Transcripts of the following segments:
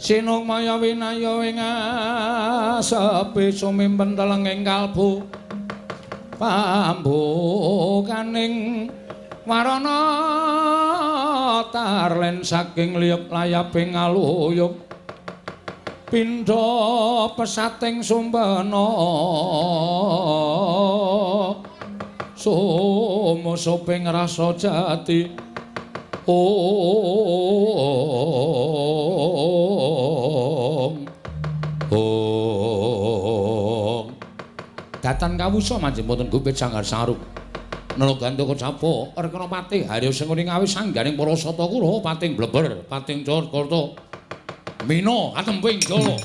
Sinung maya winaya ing asepe sumimpen telenging kalbu pambukaning warana tarlen saking liyep layaping aluyup pindha pesating sumbana sumusuping rasa jati Datan kawusa manjing wonten Gumpit Sanggar Saruk. Nalagantaka Capo Rekana Patih Harya Sengkuni ngawi sangganing para sata Kurawa pating bleber pating Jakarta Mina katemping Jala.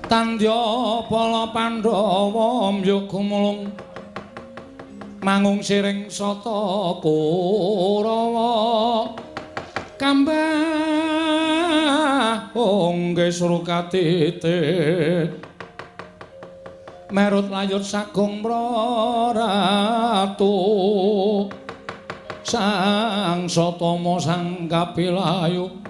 Tandya Pala Pandhawa mbyuk gumulung mangung siring sata Kurawa kambah ongge Surukatite merut layut sagung praratu sang Satama sang Kapilayu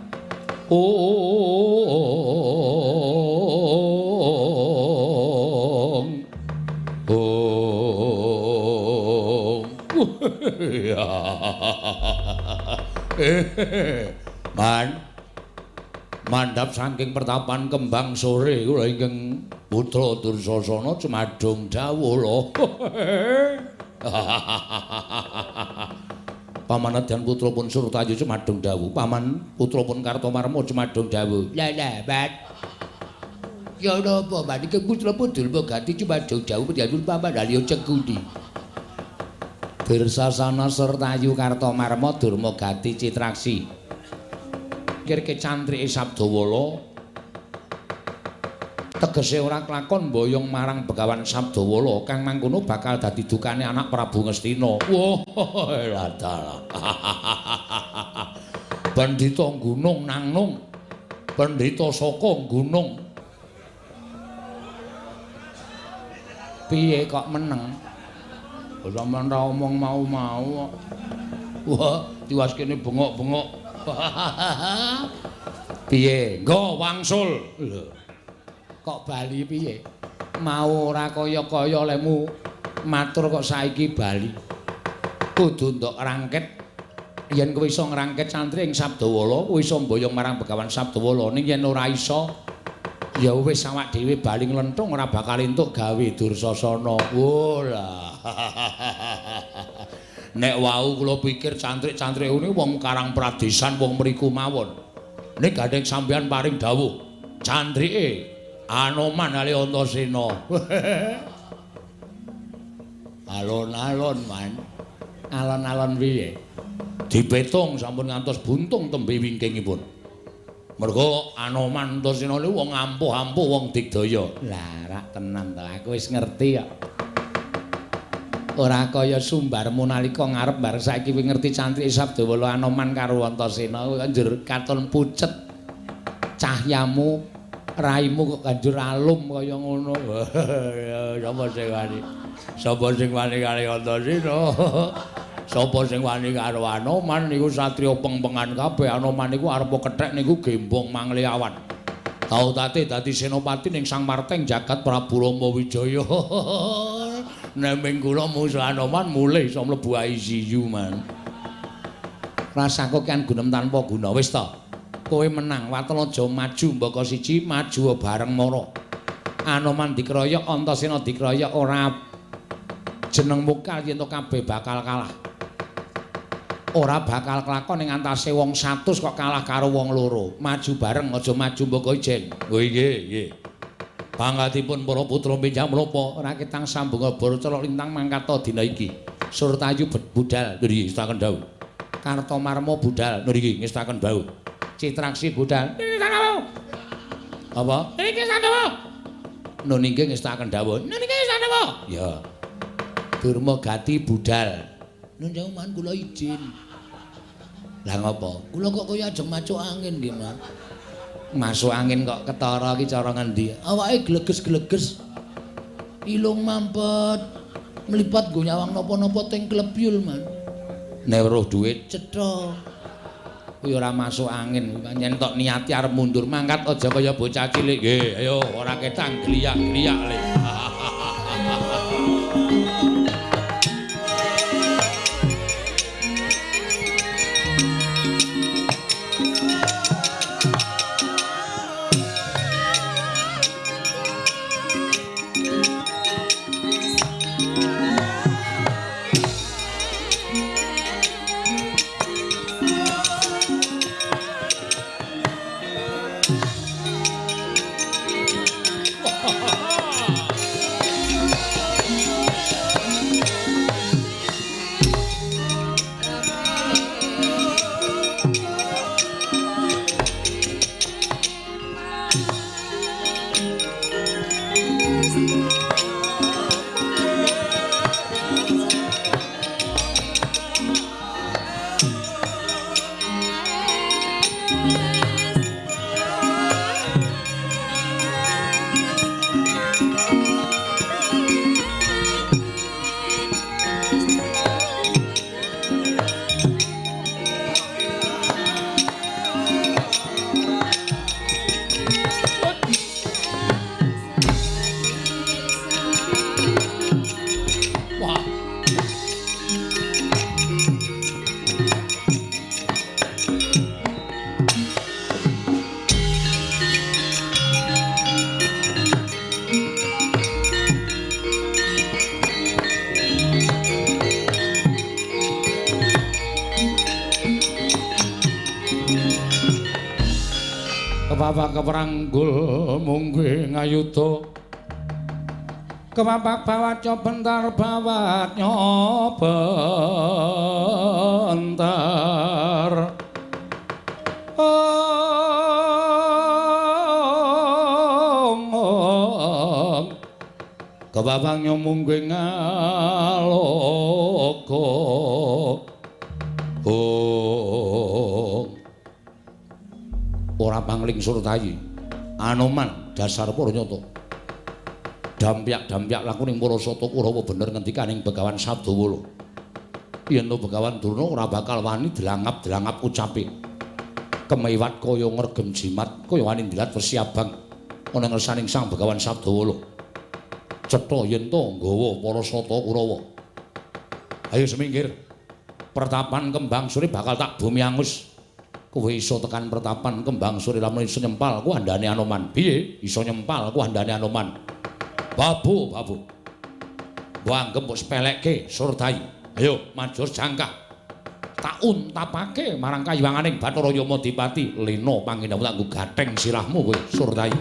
mandhap saking pertapan kembang sore kula ingkang putra Dursasana Cemadung Dawula. Pamanadyan putrapun Surtayu Cemadung Dawu, paman putrapun Kartomarma Cemadung Dawu. Lah, Bat. Ya napa, Bat? Iki putrapun Durmagati Cemadung Dawu pendyanun paman Halya Cengkuni. Birsasana Surtayu Kartomarma Durmagati Citraksi. Kirke cantrike Sabdawala tegese ora klakon mboyong marang Begawan Sabdawala kang mangkono bakal dadi dukane anak Prabu Ngastina. Wah, ladal. Bandita gunung nangnung. Bandita saka gunung. Piye kok meneng? Sampeyan ra omong mau-mau. Wah, tiwas kene bengok-bengok. Piye? Nggo wangsul. Lho. Kok bali piye? Mau ora kaya-kaya lemu matur kok saiki bali. Kudu ndok rangket. Yen kowe iso ngrangket santri ing Sabdawala, kowe iso mboyong marang Begawan Sabdawala. Ning yen ora iso, Ya wis awak dhewe bali nglenthung ora bakal entuk gawe Dursasana. Wolah. Nek wau kula pikir cantrik-cantrik ngene wong Karang Pradesan wong mriku mawon. Nek gandeng sampeyan paring dawuh, cantrike Anoman ali Antasena. Alon-alon man. Alon-alon piye? Dipetung sampun ngantos buntung tembe wingkingipun. Mergo Anoman Antasena niku wong ampuh-ampuh wong digdaya. Lah rak tenan to, aku wis ngerti kok. Ora kaya sumbarmu nalika ngarep bar saiki kowe ngerti cantrik Sabdawala Anoman karo Antasena kanjur katon pucet. Cahyamu, raimu kok kanjur alum kaya ngono. Sapa sing wani? Sapa sing wani karo Antasena? Sapa sing wani karo Anoman niku satriya peng-pengan kabeh. Anoman niku arep kethek niku gembong mangliawan. Tau tate dadi senopati ning Sang Marteng jagat Prabu Rama Wijaya. Nembing kula musuh Anoman mulih iso mlebu ICU man. Rasaku kan gunem tanpa guna. Wis to. Kowe menang, waton aja maju mbaka siji, maju bareng mara. Anoman dikeroyok, Antasena dikeroyok ora jeneng mukal yen to kabeh bakal kalah. Ora bakal kelakon ning antase wong 100 kok kalah karo wong loro. Maju bareng aja maju mbaka ijen. Oh nggih. Panggatipun para putra benjang menapa ora ketang sambunga Baracara lintang mangkata dina iki. Surtayu budal nggih ngestaken dawuh. Kartomarma budal nggih ngestaken dawuh. Citraksi budal. Apa? Niki sandawa. Nun nggih ngestaken dawuh. Nun niki sandawa. Ya. Durmagati budal. Nun jauman kula izin. Lah ngopo? Kula kok kaya ajeng macuk angin nggih, Mas. Masuk angin kok ketara iki cara ngendi? Awake gleges-gleges. Ilung mampet. Mlipat nggo nyawang napa-napa teng klebyul, Man. Nek weruh dhuwit cetha. Kuwi ora masuk angin, pancen tok niati arep mundur mangkat aja kaya bocah cilik. Nggih, ayo ora ketang gliyak-gliyak le. Kepapak keperanggul mungguh ngayuda kepapak bawaca bentar bawat nyobentar kepapak nyomungguh ngaloka ora pangling surtayi Anoman dasar Paranyata dampyak-dampyak laku ning Parasata Kurawa bener ngendikaning Begawan Sabdawala yen to Begawan Durna ora bakal wani delangap-delangap ucape kemewat kaya ngregem jimat kaya wani ndilat wesi abang ana ngersaning Sang Begawan Sabdawala cetha yen to nggawa Parasata Kurawa ayo seminggir pertapan kembang suri bakal tak bumi angus kowe iso tekan pertapan Kembang Suri lamun iso nyempal ku andane Anoman. Piye? Iso nyempal ku andane Anoman. Babu. Mbok anggep mbok sepelekke Surdai. Ayo majur jangkah. Tak untapake marang kayiwanganing Bathara Yamadipati. Lena pangindhamu tak nggo gatheng sirahmu kowe Surdai.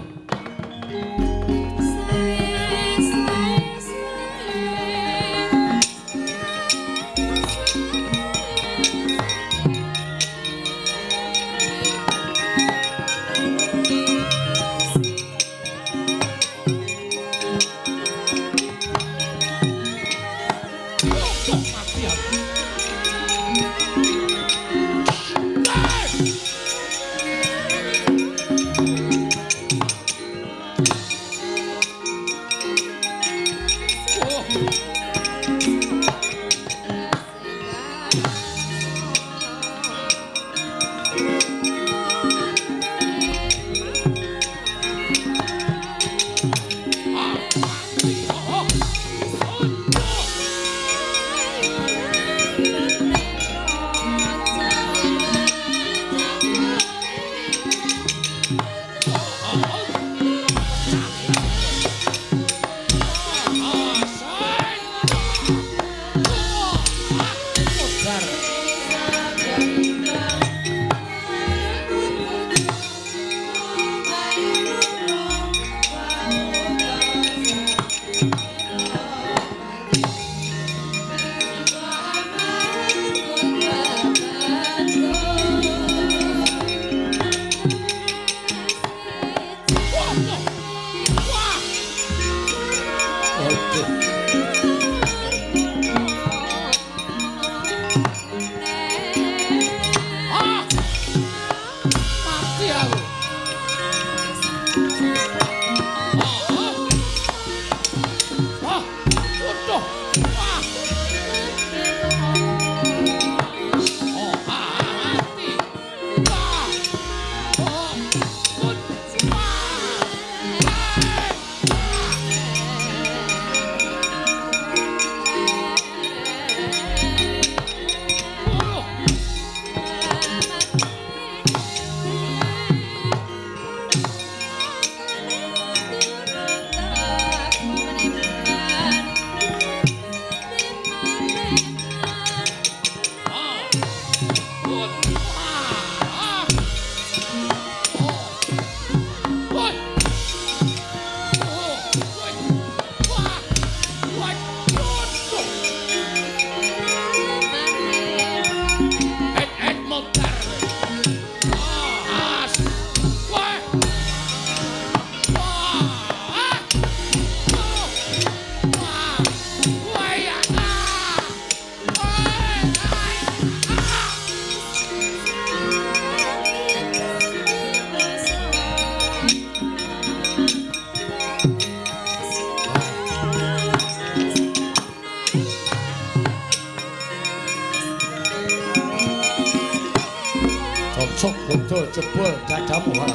Jebul dadamu ora.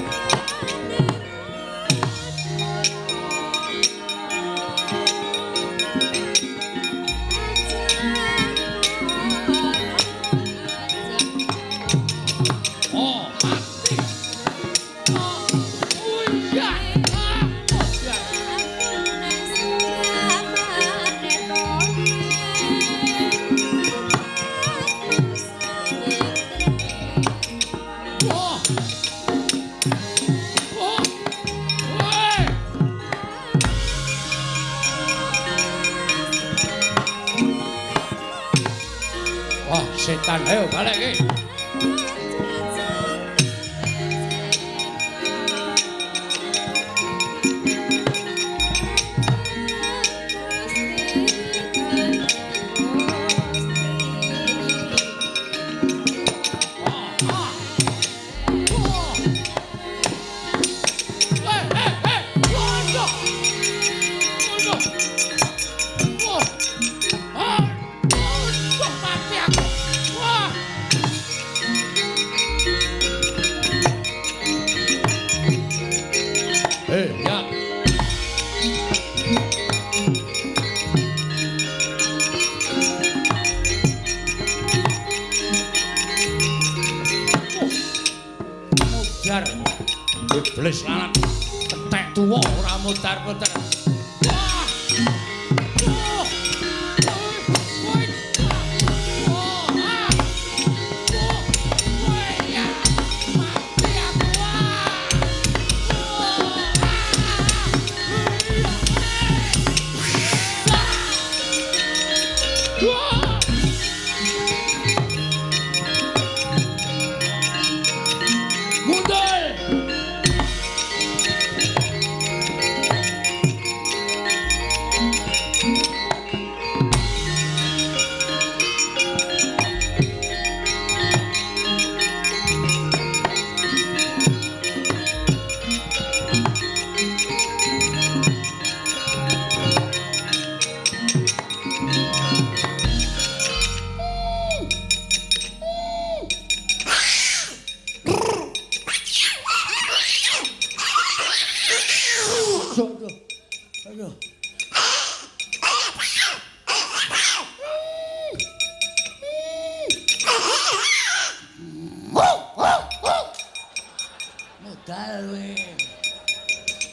Setan, ayo balik iki. ambles lanat ketek tuwa ora mutar-mutar.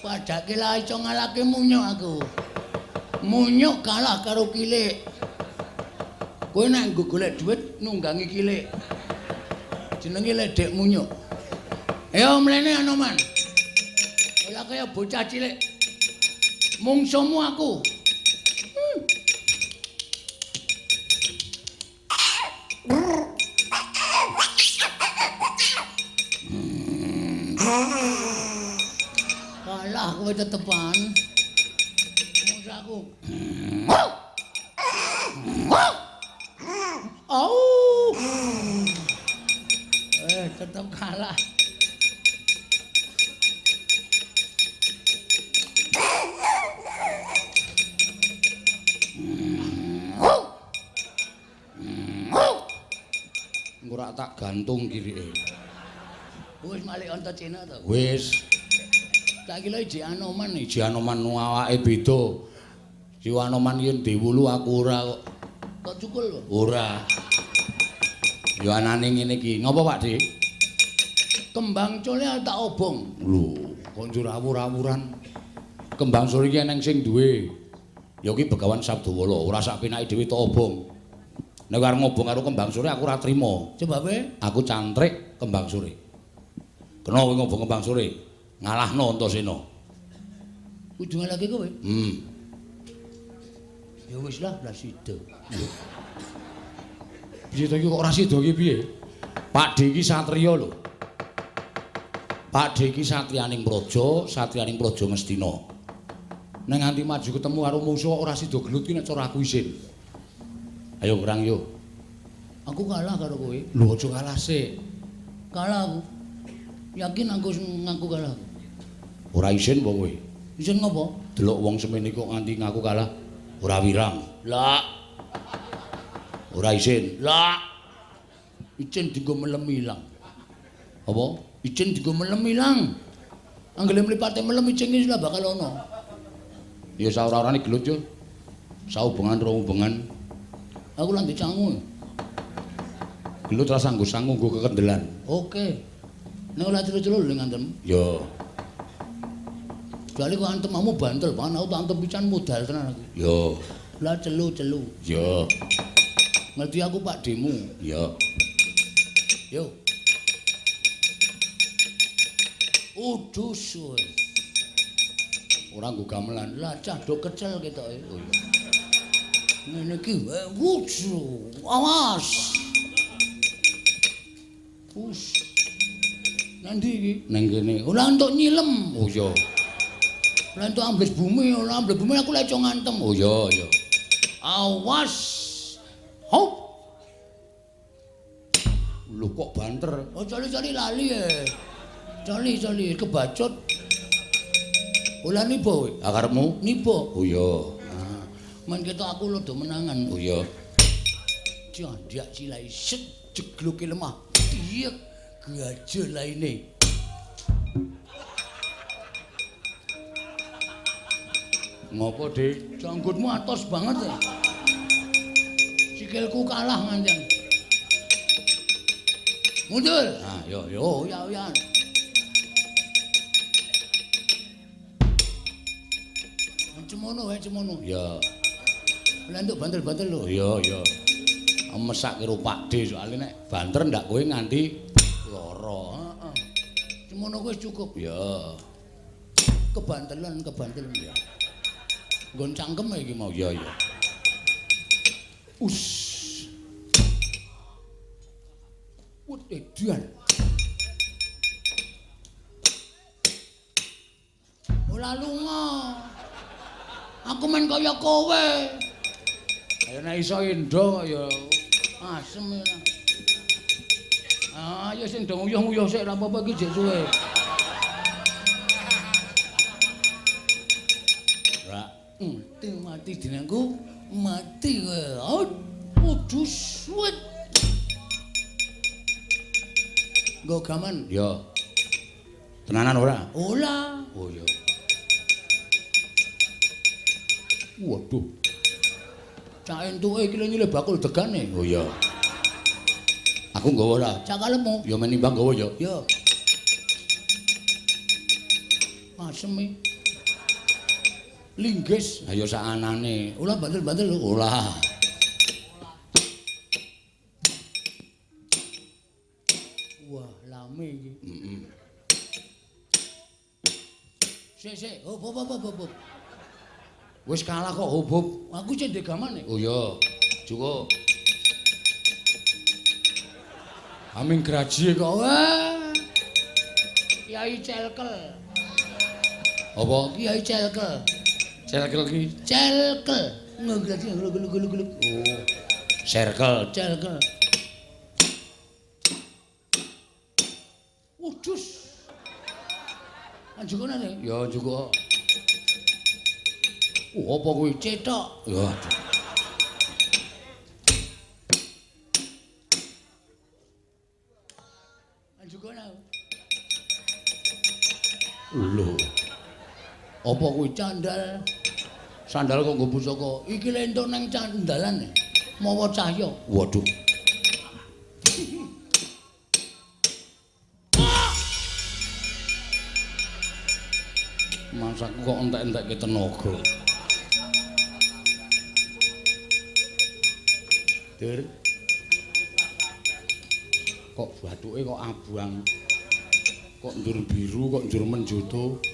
Padake lah iso ngalahke munyuk aku. Munyuk kalah karo Kilik. Kowe nek nggo golek dhuwit nunggangi Kilik. Jenenge ledek munyuk. Ayo mlene Anoman. Ora kaya bocah cilik. Mungsumu aku. Kalah kowe tetepan. Musaku. Au. Tetep kalah. Ora tak gantung kirike. Wis malik onto Cina to. Wis. Tak kira Ji Anoman iki. Ji Anoman awake beda. Ji Anoman yen diwulu aku ora kok. Kok cukul kok? Ora. Ya anane ngene iki. Ngopo Pak Dik? Kembang cole tak obong. Lho, kok njur awur-awuran. Kembang sore iki eneng sing duwe. Ya iki Begawan Sabdawala, ora sak penake dhewe tak obong. Nek arep ngobong karo kembang sore aku ora trima. Sebabe Aku cantrik kembang sore. Kena kowe ngobong kembang sore. Ngalahno Antasena. kudu ngalahke kowe. Ya wis lah sida. Piye to iki kok ora sida iki piye? Pakde iki satriya lho. Pakde iki satriyaning satriyaning praja Ngastina. Nek nganti maju ketemu karo mungsuh ora sida gelut ki nek cara aku isin. Ayo kurang yo. Aku kalah karo kowe. Lho aja kalah sik. Kalah aku. Yakin aku ngaku kalah. Ora isin apa kowe? Isin ngopo? Delok wong semene kok nganti ngaku kalah. Ora wirang. Lah. Ora isin. Lah. Icin dienggo melem ilang. Apa? Icin dienggo melem ilang. Anggere mlipate melem icin iki lah bakal ana. Ya saora-orane gelut yo. Saubengan ro hubungan. Aku lan dicangu. Gelut ra sanggo-sangu nggo kekendelan. Oke. Nek ora celu-celu lho ngantem. Ya. Jale kok antemamu bantel, Pak. Aku tak antem pican modal tenan aku. Ya. Lah celu-celu. Ya. Ngerti aku Pak Demu. Ya. Yo. Udus kowe. Ora nggo gamelan. Lah cah do kecel ketoke. Oh iya. Ngene iki wuju. Awas. Us. Nanti iki? Neng kene. Ora entuk nyilem. Oh iya. Ora entuk ambles bumi, ora ambles bumi aku lek ngantem. Oh iya, iya. Awas. Hop. Lho kok banter? Oh coli-coli lali ya. Coli-coli kebacut. Ola nipo kowe? Akarepmu? Nipo. Oh iya. Nah, men ketok aku lodo menangan. Oh iya. Jandak cilai set jegluke lemah. Tiek gajah laine. Ngopo, Dik? Janggutmu atos banget ya. Sikilku kalah ngancen. Mundur. Nah, yo. Oh, ya. Cemono wae cemono. Ya. Lah nduk banter-banter lho. Iya. Mesak karo Pak D soalé nek banter ndak kowe nganti lara. Heeh. Cemono wis cukup. Ya. Kebantelan ya. Nggon cangkem iki mau. Ya. Us. Wut edian. Ora lunga. Aku men kaya kowe. Ayo nek iso endo ya Asem ya. Ya sing do nguyuh-nguyuh sik ora apa-apa iki jek suwe. Ra. Mati dinengku, mati kowe. Aduh suwet. Nggo gaman. Ya. Tenanan ora? Ora. Oh ya. Waduh. Cak entuke iki lho nyile bakul degane. Oh iya. Aku nggawa ora? Cak kalemu. Ya menimbang nggawa ya. Ya. Asem. Linggis. Ayo sak anane. Ora banter-banter lho. Ora. Wah, lame iki. Sik. Hop. Wis kalah kok hubub. Aku cek degamane. Oh iya. Cukup. Aming graji kok. Wah. Kiai Celkel. Apa? Kiai Celkel. Celkel ki? Celkel. Ngegraji gluk. Oh. Circle. Celkel. Udus. Anjukane. Ya cukup. Apa kuwi cetok? Ya. Anjukane. Lho. Apa kuwi candal? Sandal kok nggo pusaka. Iki lentuk nang candalan. Mawa cahya. Waduh. Masaku kok entek-entekke tenaga. Dir. Kok bathuke kok abang. Kok ndur biru, kok ndur menjoto.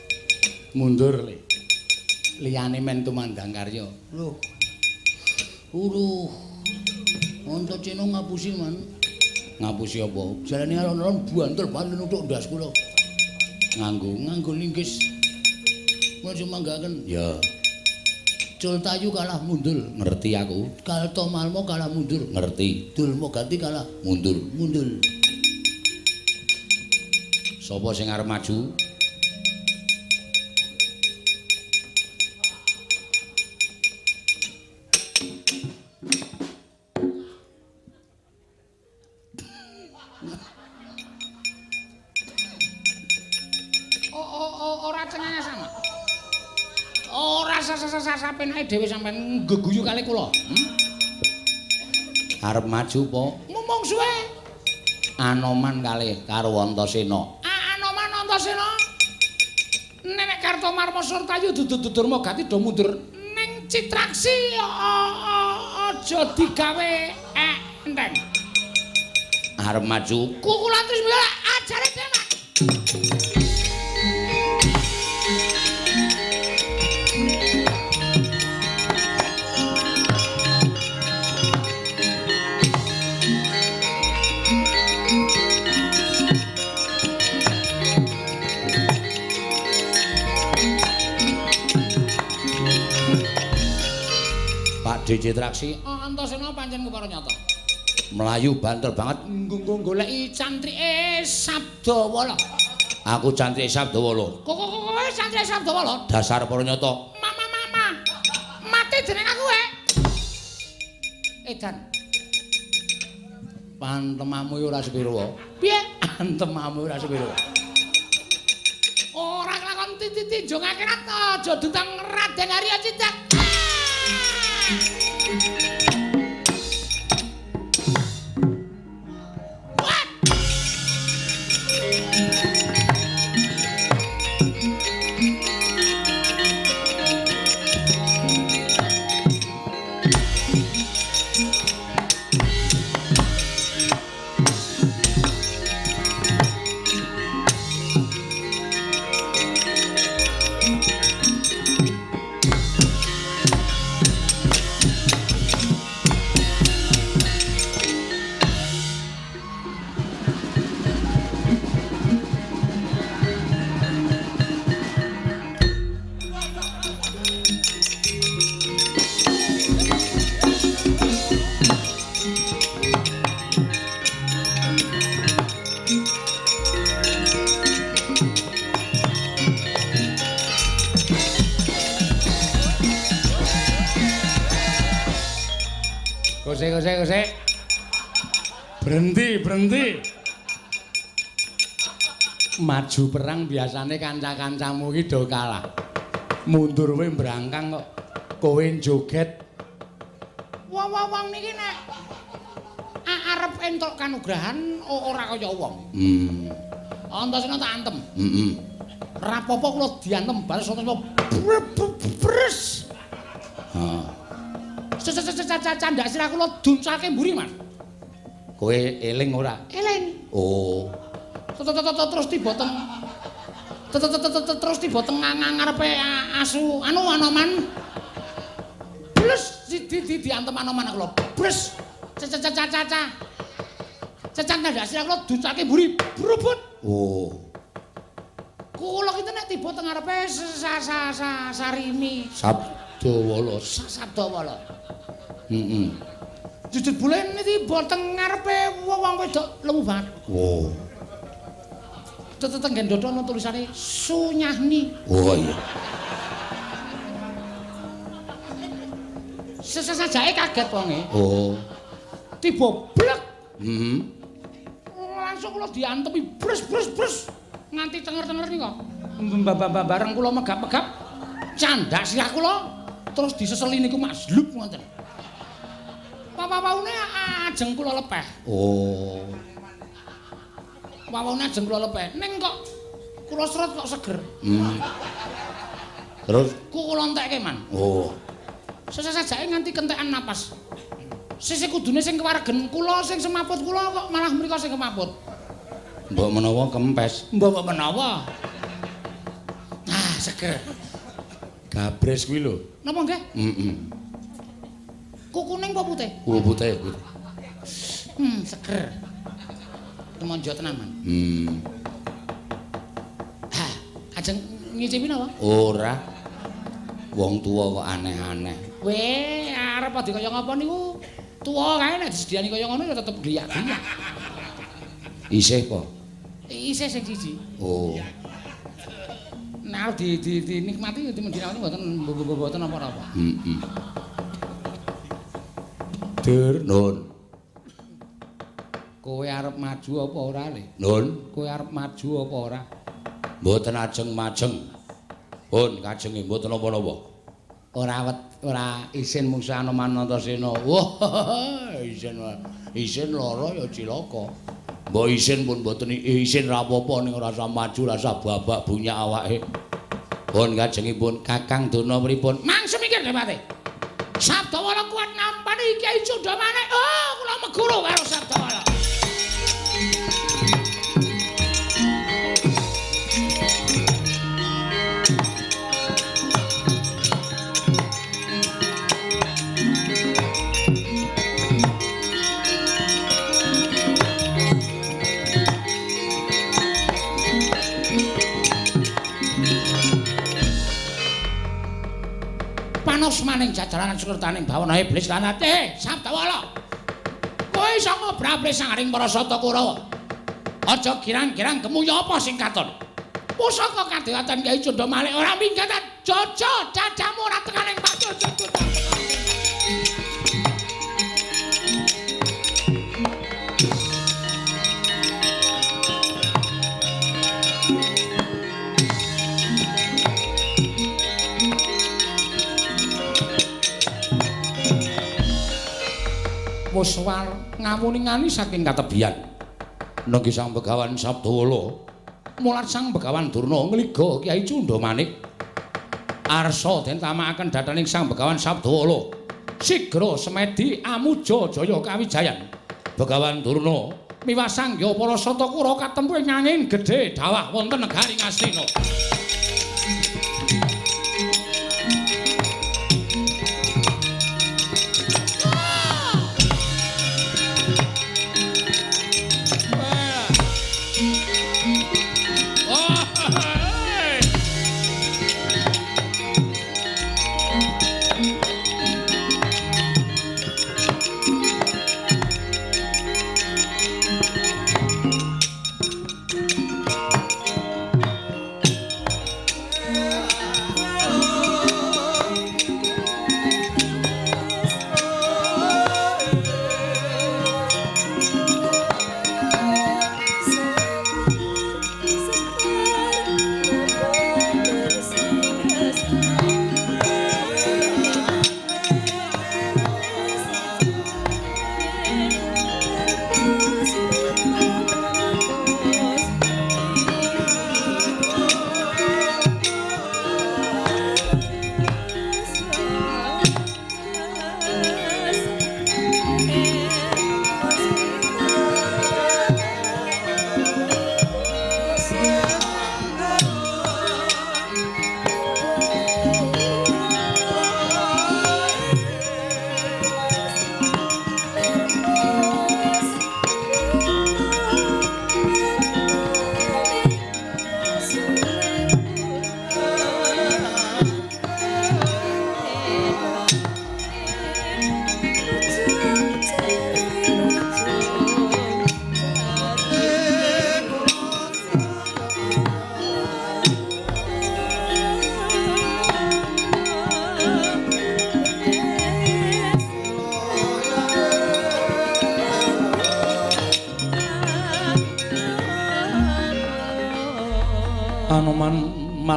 Mundur le. Liyane men tumandang karya. Lho. Onto ceno ngapusi man. Ngapusi apa? Jalane alon-alon banter-banter nutuk ndas kula. Nganggo linggis. Mun manggaken. Ya, Cul Tayu kalah mundur. ngerti aku. Kalto Malmo kalah mundur. Ngerti. Dulmo ganti kalah Mundur. mundur. Sapa sing arep maju? Ora cengenge sama. Ora sasapenake dhewe sampean geguyu kali kula. Arep maju po? Ngomong suwe. Anoman kalih karo Antasena. Anoman Antasena. Nek Kartomarma Surtayu dudur-dudurma gati do mundur ning Citraksi aja digawe enteng. Arep maju. Kukulan terus mila ajare tenan. Pak D Citraksi Antasena pancen kepara nyata. melayu banter banget. Goleki cantrike Sabdawala. Aku cantik Sabdawala. Kowe cantrike Sabdawala. Dasar para nyata. Mama. Mati jeneng aku Edan. Pantemamu ora sepiro. Piye? Pantemamu ora sepiro. Ora kelakon titi jongake aja dutang Raden Arya Cindrak. Gosek. Berhenti. Maju perang biasane kanca-kancamu iki do kalah. Mundur wae brangkang kok kowe joget. Wong niki nek arep entuk kanugrahan ora kaya wong. Antasena tak antem. Rapopo kula diantem bales antasena bres. Candak sirah kula duncake mburi, Mas. Kowe eling ora? Eling. Oh. Terus tiba teng terus tiba teng ngarepe asu Anoman. Blus diantem Anoman kula. Blus. Caca. Candak sirah kula duncake mburi. Brubut. Oh. Kula kita nek tiba teng ngarepe Sarimi. Sabdawala. Jujur bulan tiba teng ngarepe wong wedok lemu banget. Oh. Teteng dodo ana tulisane Sunyahni. Oh iya. Sesajake kaget wonge. Oh. Tiba blek. Langsung kula diantemi bres. Nganti cenger-cenger nika. Bareng kula megap-megap candak sirah kula terus diseseli niku maslub ngoten. Papaune ajeng kula lepeh. Oh. Papaune ajeng kula lepeh. Ning kok kula sret kok seger. Terus kula entekke man. Oh. Sesajake nganti kentekan napas. Sisi kudune sing kewaregen kula sing semaput kula kok malah mriko sing kemaput. Mbok menawa kempes. Mbok menawa. Ah, seger. Gabres kuwi lho. Napa nggih? Kukuning apa putih? Putih. Seger. Temonjo tenan, Man. Hah, ajeng ngicipi napa? Ora. Wong tuwa kok aneh-aneh. Weh, arep adi kaya ngapa niku? Tuwa kae nek disediani kaya ngono ya tetep gliyak-gliyak. Isih po? Isih sing siji. Oh. Nah, dinikmati dimendinakne mboten apa-apa. Dur, Nun. Kowe arep maju apa ora, Le? Nun, kowe arep maju apa ora? Mboten ajeng-majeng. Pun kajenge mboten napa-napa. Ora isin mungsuh Anoman Antasena. Wah, isin lara ya cilaka. Mbok isin pun mboten isin ra apa-apa ning ora usah maju, ora usah babak bunyak awake. Pun kajengipun Kakang Duna pripun? Mangsa mikir Dewate. Sabdawala kuat nampani Kyai Cundamane. Oh, kula meguru karo Sabdawala. Panos maning jajaran sukertaning bawana iblis lan ati Sabdawala. Kowe iso ngobrabli sangaring para sata Kurawa. Aja kirang-kirang gemuya apa sing katon. Pusaka kadewatan Kyai Cundamalik ora minggatan jaja cacamu ora tekaning pacul cucut. Wis ngawuni-ngani saking katebian. Nanging Sang Begawan Sabdawala mulat Sang Begawan Durna ngliga Kyai Cundamanik. Arsa den tamakaken dhathaning Sang Begawan Sabdawala. Sigra semedi amuja jaya kawijayan. Begawan Durna miwah sangya para sata Kura katempuh ing angin gedhe dawah wonten negari Ngastina.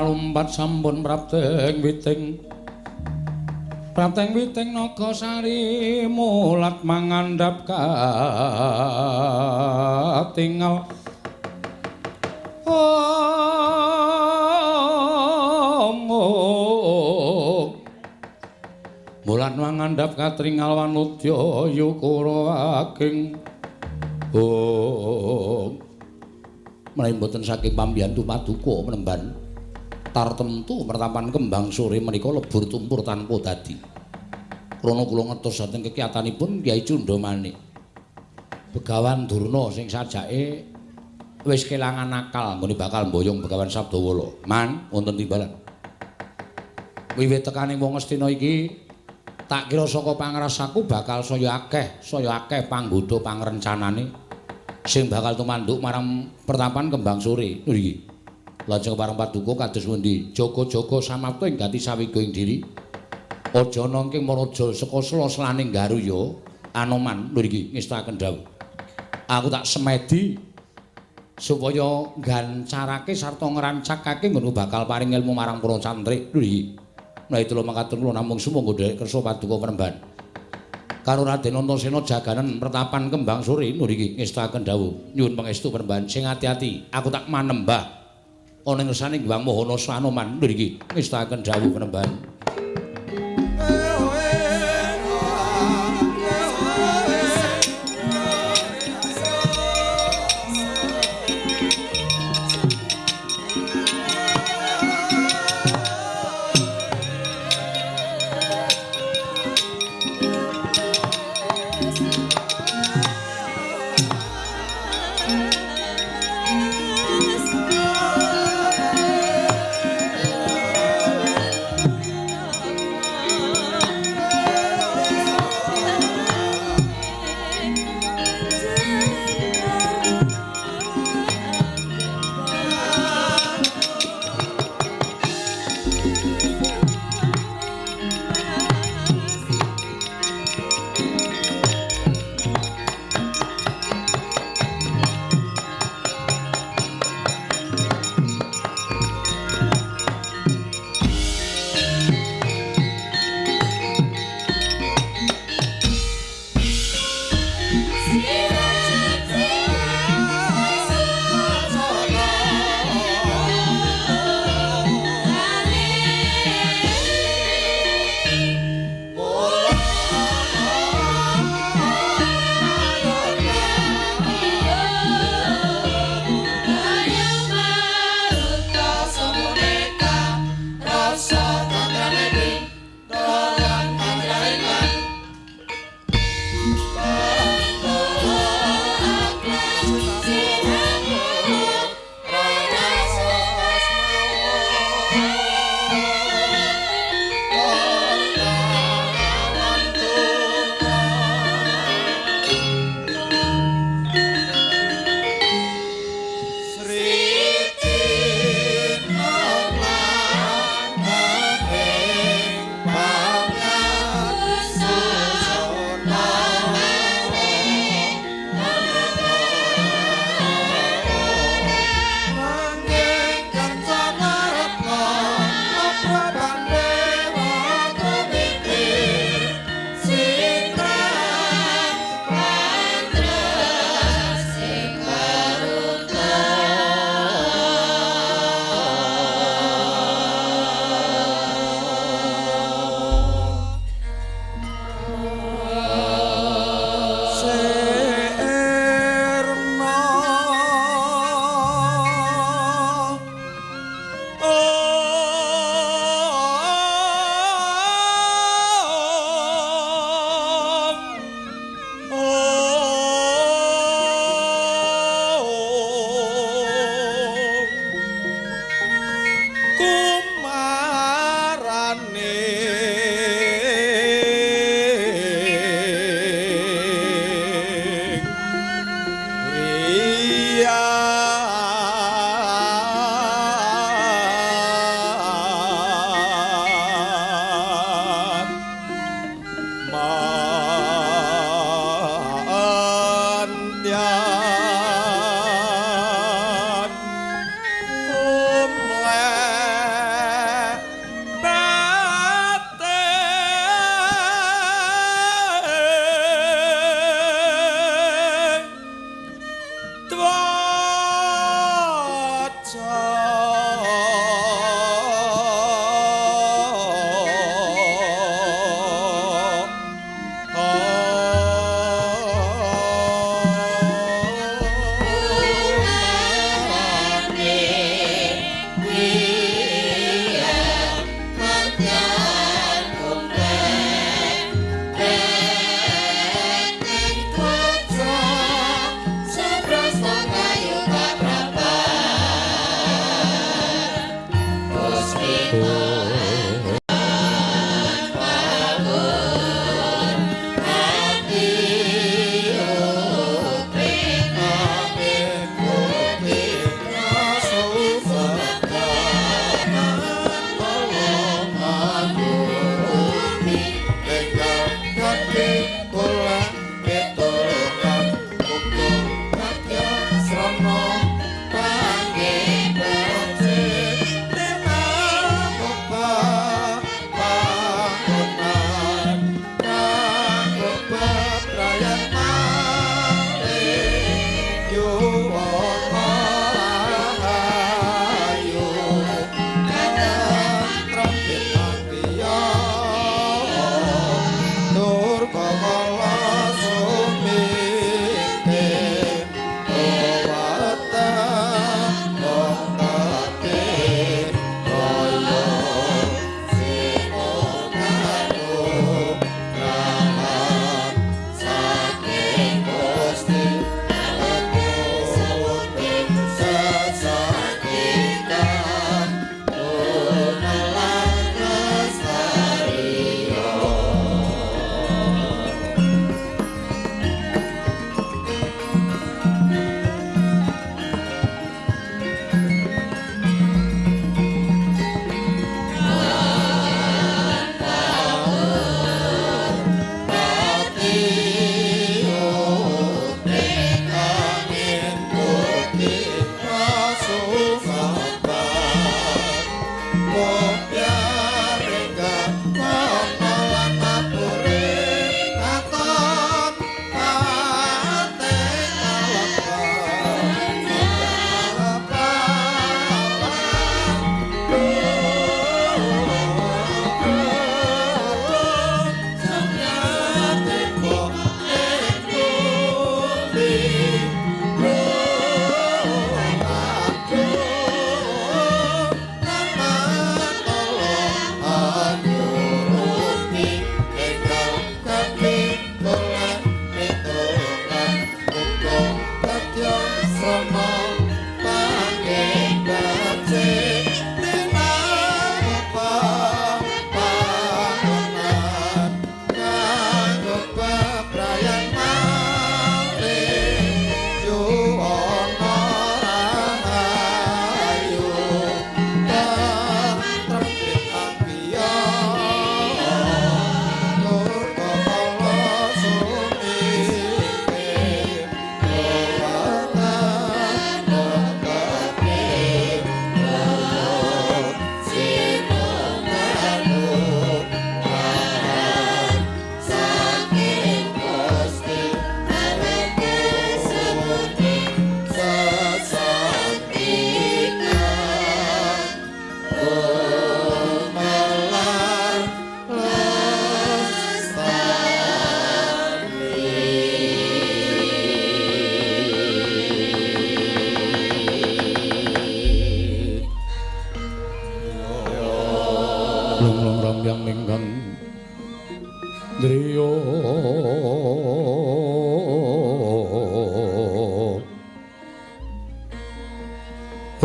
palumpat sampun prapteng witing Nagasari mulat mangandhap katingal mulat mangandhap katringal wanudya yukura ageng menawi boten saking pambiyantu paduka menemban tartemtu mertapan kembang sore menika lebur tumpur tanpa dadi. Krana kula ngertos dhateng kekiyatanipun Kyai Cundamanik. Begawan Durna sing sajake wis kelangan akal nggone bakal mboyong Begawan Sabdawala. Man, wonten timbalan. Wiwit tekaning wong Astina iki tak kira saka pangrasaku bakal saya akeh panggoda pangrencanane sing bakal tumanduk marang pertapan kembang sore. Lho iki. Lajeng parang paduka kados pundi? Jaga-jaga samapta ing gati sawiga ing diri. Aja nangking maraja saka sela-selaning Garuya Anoman. Lho iki ngestaken dawuh. Aku tak semedi supaya gancarake sarta ngrancakake ngono bakal paring ilmu marang para cantrik. Lho iki. Nah itu lho mangkaten kula namung sumangga dherek kersa paduka Penemban. Karo Raden Antasena jaganan pertapan kembang sore. Lho iki ngestaken dawuh. Nyuwun pangestu Penemban sing ati-ati. Aku tak manembah ana ing ngersane Hyang Mahanasa Anoman. Lho iki ngestaken dawuh Penemban.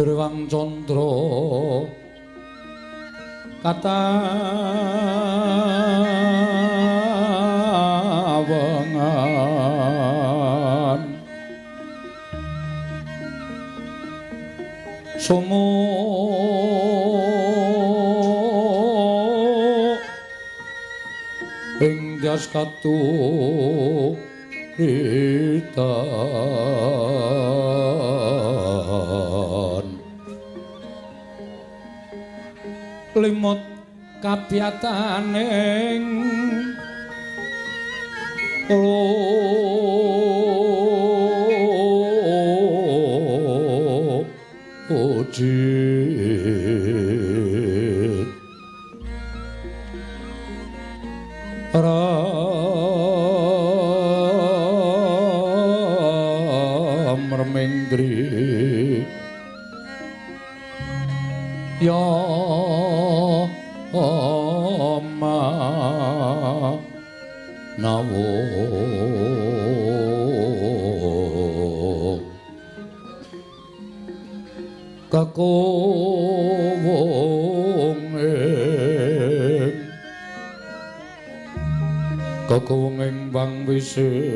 Hirwang Candra katawengan sumo ing dias katuritan limut kapiyataning ujit ramrmendri ya ma nawo kakawunging Bang Wisesa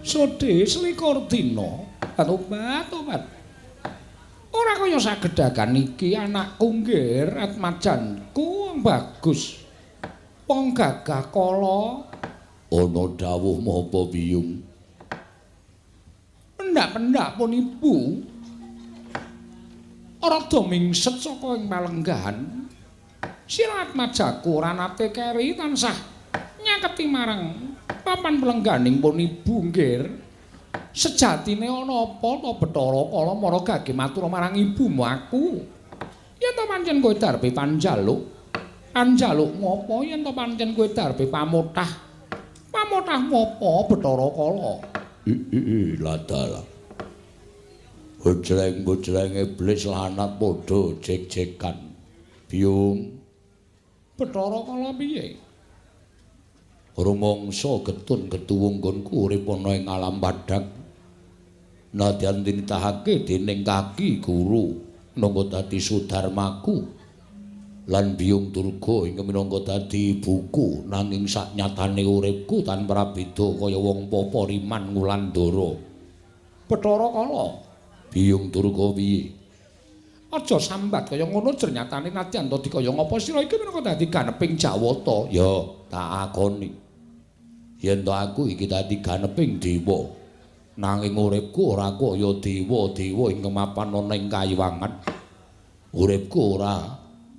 Sodhe selikur dina tobat. Ora kaya sagedagan iki anakku nggih Ratmajanku bagus. Wong gagah kala ana dawuh mapa biyung. pendak-pendak pun ibu rada mingset saka ing palenggahan. Sirat majaku ora nate keri tansah nyaketi marang papan pelengganing pun ibu nggir. Sejatine ana apa to Bathara Kala mara gage matur marang ibumu aku. Yen to pancen kowe darbe panjaluk ngopo yen to pancen kowe darbe pamotah ngopo Bathara Kala? Ladala. Bojreng-bojreng iblis lanat padha jek-jekan. Biyung. Bathara Kala piye? Rumangsa getun ketuwung nggonku urip ana ing alam padhang. Nadyan tinitahake dening kaki guru minangka dadi sudarmaku lan Biyung Durga ing minangka dadi ibuku nanging saknyatane uripku tanpa beda kaya wong papa Riman Wulandara. Bathara Kala, Biyung Durga piye? Aja sambat kaya ngono jernyatane nadyan to dikaya ngapa sira iki minangka dadi ganeping Jawata. Ya, tak akoni. Yen to aku iki dadi ganeping dewa. Nanging uripku ora kaya dewa-dewa ing mapan ana ing kayiwangan. Uripku ora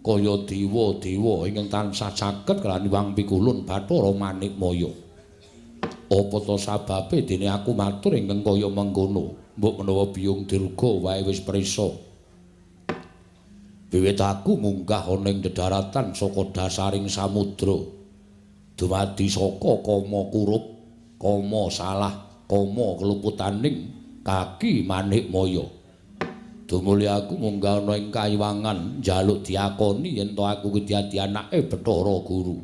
kaya dewa-dewa ingkang tansah saged kelani Wang Pikulun Bathara Manikmaya. Apa to sababe dene aku matur ingkang kaya mengkono? Mbok menawa Biyung Durga wae wis prisa. Wiwit aku munggah ana ing dedaratan saka dasaring samudra. Dumadi saka Kama Kurup, Kama Salah, Kama keluputaning kaki Manikmaya. Dumuli aku munggah ana ing kayiwangan njaluk diakoni yen to aku kuwi dadi anake Bathara Guru.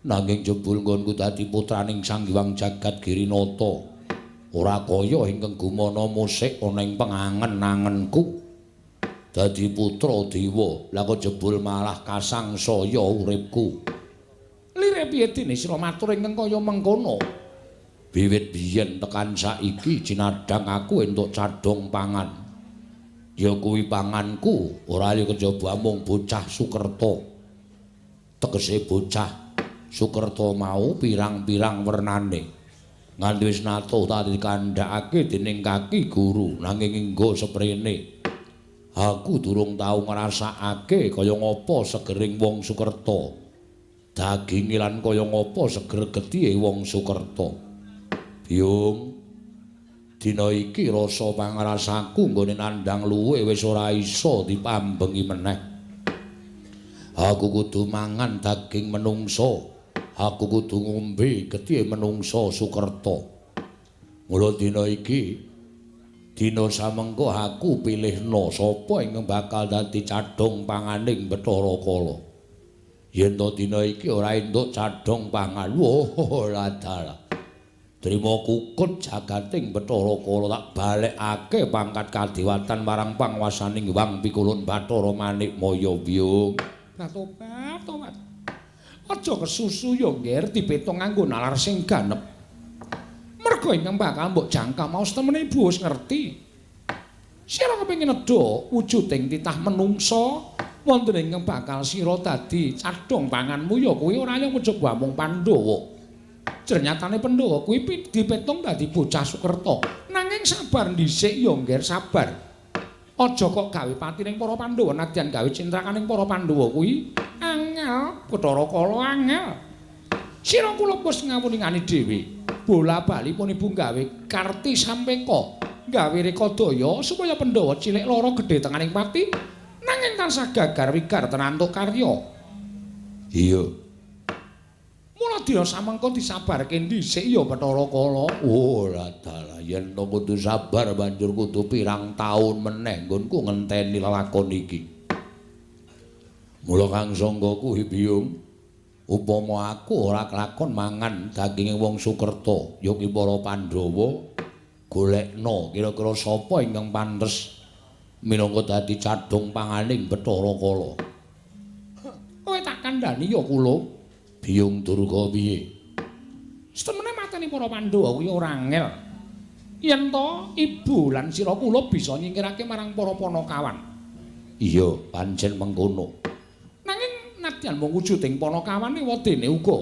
Nanging jebul nggonku dadi putraning Sang Hyang Jagat Girinata. Ora kaya ingkang gumana musik ana ing pengangen-angenku. Dadi putra dewa, lah kok jebul malah kasangsaya uripku. Lire piye dene sira matur ingkang kaya mengkono? Wiwit biyen tekan saiki cinadhang aku entuk cadhong pangan. Ya kuwi panganku ora liya kejaba mung bocah Sukerta. Tegese bocah Sukerta mau pirang-pirang wernane. Nganti wis nato tadi kandhakake dening kaki guru nanging enggo seprene. Aku durung tau ngrasakake kaya ngapa segering wong Sukerta. Daginge lan kaya ngapa seger gethihe wong Sukerta. Biyung, dina iki rasa pangrasaku nggone nandhang luwe wis ora isa dipambengi meneh. Aku kudu mangan daging menungsa. Aku kudu ngombe gethihe menungsa Sukerta. Mula dina iki dina samengko aku pilihna sapa ingkang bakal dadi cadhong panganing Bathara Kala. Yen to dina iki ora entuk cadhong pangan, ora dalah. Trima kukut jagating Bathara Kala tak balekake pangkat kadewatan marang panguwasaning Hyang Pikulun Bathara Manikmaya. Biyung. Tobat. Aja kesusu ya, Nggir, dipetung nganggo nalar sing ganep. Merga ingkang bakal mbok jangka maos temene Ibu wis ngerti. Sira kepengin nedha wujuding titah menungsa wonten ingkang bakal sira dadi cadhong panganmu ya kuwi ora ya kejaba mung Pandhawa. Jernyatane Pandhawa kuwi dipetung dadi bocah Sukerta. Nanging sabar dhisik ya, Nggir, sabar. Aja kok gawe patining para Pandhawa nadyan gawe cintrakaning para Pandhawa kuwi angel, Bathara Kala angel. Sira kula wis ngawuni-ngani dhewe. Bola-bali pun Ibu gawe karti sampeka, gawe rekadaya supaya Pandhawa cilik lara gedhe tenganing pati nanging tansah gagar wigar tenantuk karya. Iya. Mula dina samengko disabarke dhisik ya Bathara Kala. Ora dalah yen to kudu sabar banjur kudu pirang taun meneh nggonku ngenteni lelakon iki. Mula Kang Sangga kuwi Biyung, upama aku ora kelakon mangan daginge wong Sukerta, ya ki para Pandhawa golekna kira-kira sapa ingkang pantes minangka dadi cadhong panganing Bathara Kala. Kowe tak kandhani ya kula. Biyung Durga piye? Setemene mateni para Pandhawa kuwi ora angel. Yen to ibu lan sira kula bisa nyingkirake marang para Panakawan. Iya, pancen mengkono. Nanging nadyan mung wujuding Panakawan wadene uga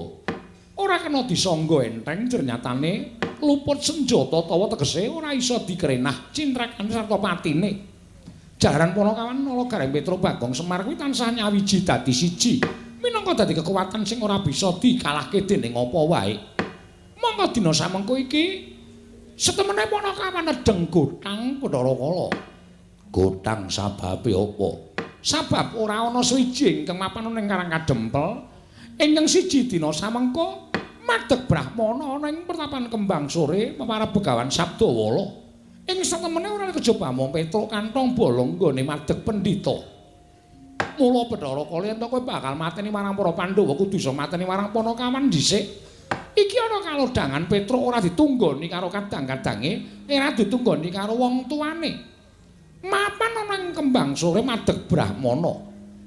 ora kena disangga enteng jernyatane luput senjata tawa tegese ora iso dikrenah cintrakan sarta patine. Jaran Panakawan Nala Gareng Petra Bagong Semar kuwi tansah nyawiji dadi siji. Minangka dadi kekuatan sing ora bisa dikalahke dening apa wae. Mangka dina samengko iki setemene Panakawan nedeng Gotang Bathara Kala. Gotang sababe apa? Sabab ora ana swiji ingkang mapan ning Karang Kadempel. Ingkang siji dina samengko madeg Brahmana ana ing pertapan Kembang Sore peparab Begawan Sabdawala. Ing satemene ora kejaba mung Petruk kantong bolong nggone madeg pendhita. Mula Bathara Kala yen kowe bakal mateni marang para Pandhawa kudu iso mateni marang Panakawan dhisik. Iki ana kalodhangan Petruk ora ditunggoni karo kadang-kadange, ora ditunggoni karo wong tuane. Mapan ana ing Kembang Sore madeg Brahmana.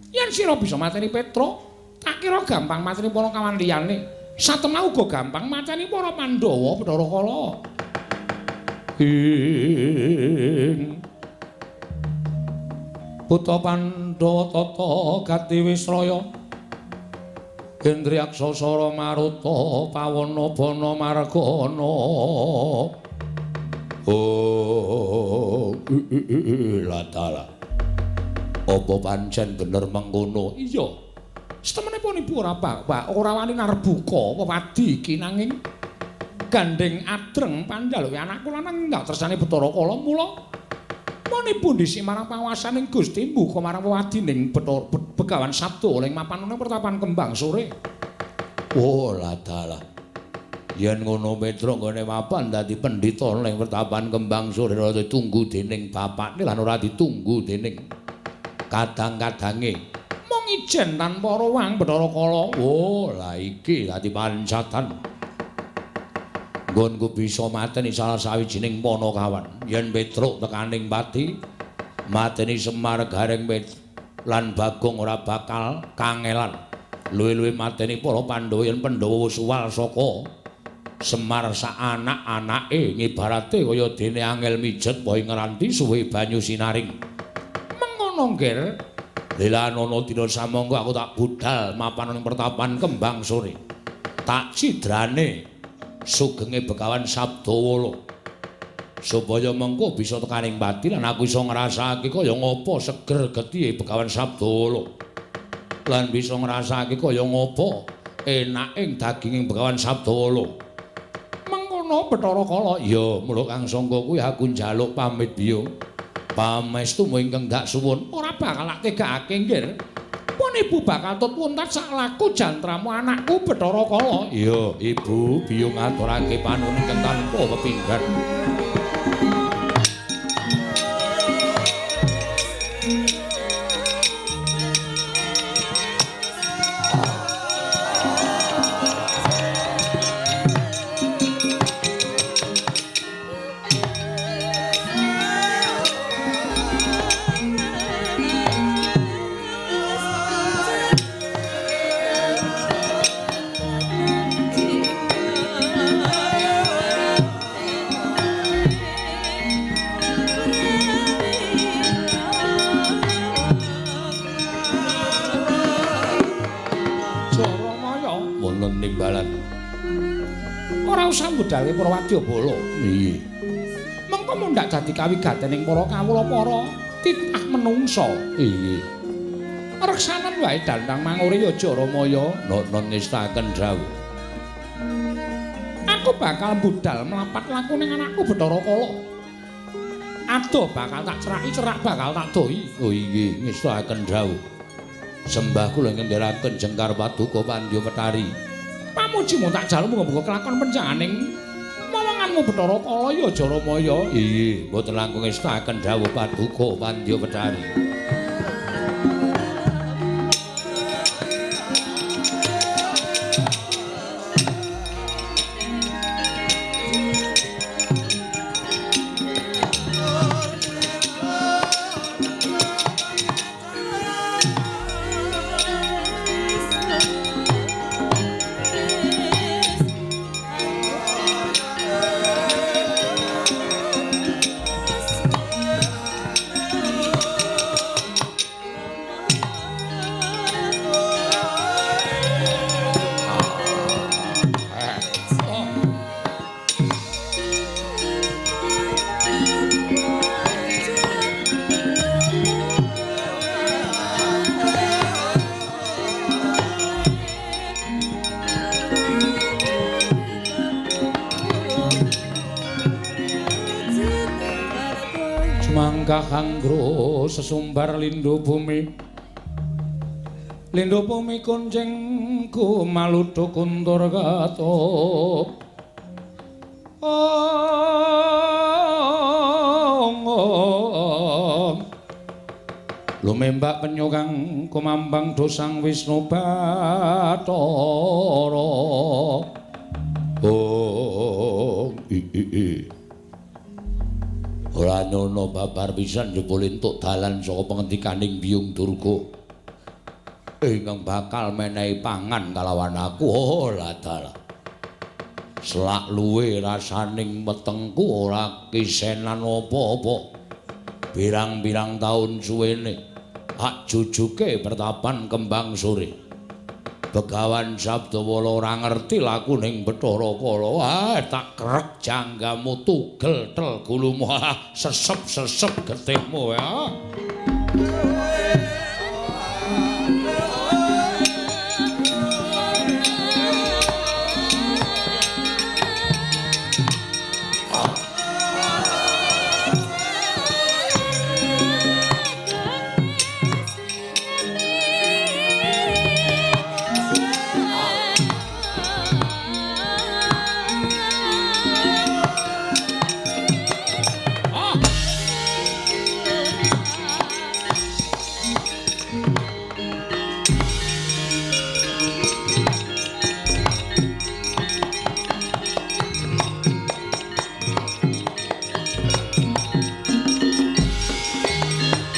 Yen sira bisa mateni Petruk, tak kira gampang mateni Panakawan liyane. Satemah uga gampang mateni para Pandhawa Bathara Kala. Ing Putra Pandhawa tata gati Wisraya Gendriyaksa Sara Maruta Pawana Bana Margana. Oh, latala. Apa pancen bener mengkono? Iya. Setemenipun ibu ora Pak, ora wani narbuka pepadi iki nanging gandeng adreng pandhaluke anakku lanang ndak tresnani Bathara Kala mula monipun disi marang panguwasaning Gusti mbuka marang wadining Begawan Sabda ing mapan ing pertapan Kembang Sore. Oh, latala. Yen ngono Petruk nggone mapan dadi pendhita ning pertapan Kembang Sore ora ditunggu dening bapakne lan ora ditunggu dening kadang-kadange. Mung ijen tanpa ruwang Bathara Kala. Oh, la iki dadi pancatan. Nggonku bisa mateni salah sawijining Panakawan. Yen Petruk tekaning pati mateni Semar Gareng lan Bagong ora bakal kangelan. Luwih-luwih mateni para Pandhawa yen Pandhawa wis suwal saka Semar sak anak-anake ngibarate kaya dene angel mijet wae ngranti suwe banyu sinaring. Mengono ngger, lelanana dina samangka aku tak budal mapan ing pertapan Kembang Sore. Tak cidrane sugenge Begawan Sabdawala. Supaya mengko bisa tekaning pati lan aku iso ngrasakake kaya ngapa seger getih Begawan Sabdawala. Lan bisa ngrasakake kaya ngapa enaking daginging Begawan Sabdawala. Bathara Kala, ya mula kang sangka kuwi aku njaluk pamit biyung. Pamestu ingkang dak suwun ora bakal tak tegakake nggih. Pun ibu bakal tutwuntat sak laku jantramu anakku Bathara Kala. Iya, ibu biyung aturake panuwun ingkang tanpa pepinggan. Budale para wadyabala. Iya. Mengko mundhak dadi kawigatening para kawula para titah menungsa. Iya. Reksanan wae dandang mangure ya Jaramaya non ngestaken dawuh. Aku bakal budal mlapat laku ning anakku Bathara Kala. Ado bakal tak ceraki, cerak bakal tak doi. Oh iya, ngestaken dawuh. Sembah kula ngendharaken Jengkar Paduka Pandya Petari. Pamujimu tak jaluk muga-muga kelakon penjanganing momonganmu Bathara Kala ya Jaramaya. Iya, mboten langkung ngestaken dawuh Paduka Pandya Petari. Semangka kanggro sesumbar lindhu bumi. Lindhu bumi kuncingku maludha kuntur katup. Lumembak penyu kang kumambang dosang Wisnu Bathara. Ora nyono babar pisan jebul entuk dalan saka pengendikaning Biyung Durga. Ingkang bakal menehi pangan kalawan aku. Oh, ladala. Selak luwe rasaning wetengku ora kisenan apa-apa. Pirang-pirang taun suwene hak jujuke pertapan Kembang Sore. Begawan Sabdawala ora ngerti lakuning Bathara Kala. Tak krek janggamu tugel tel gulumu. Sesep-sesep getihmu ya.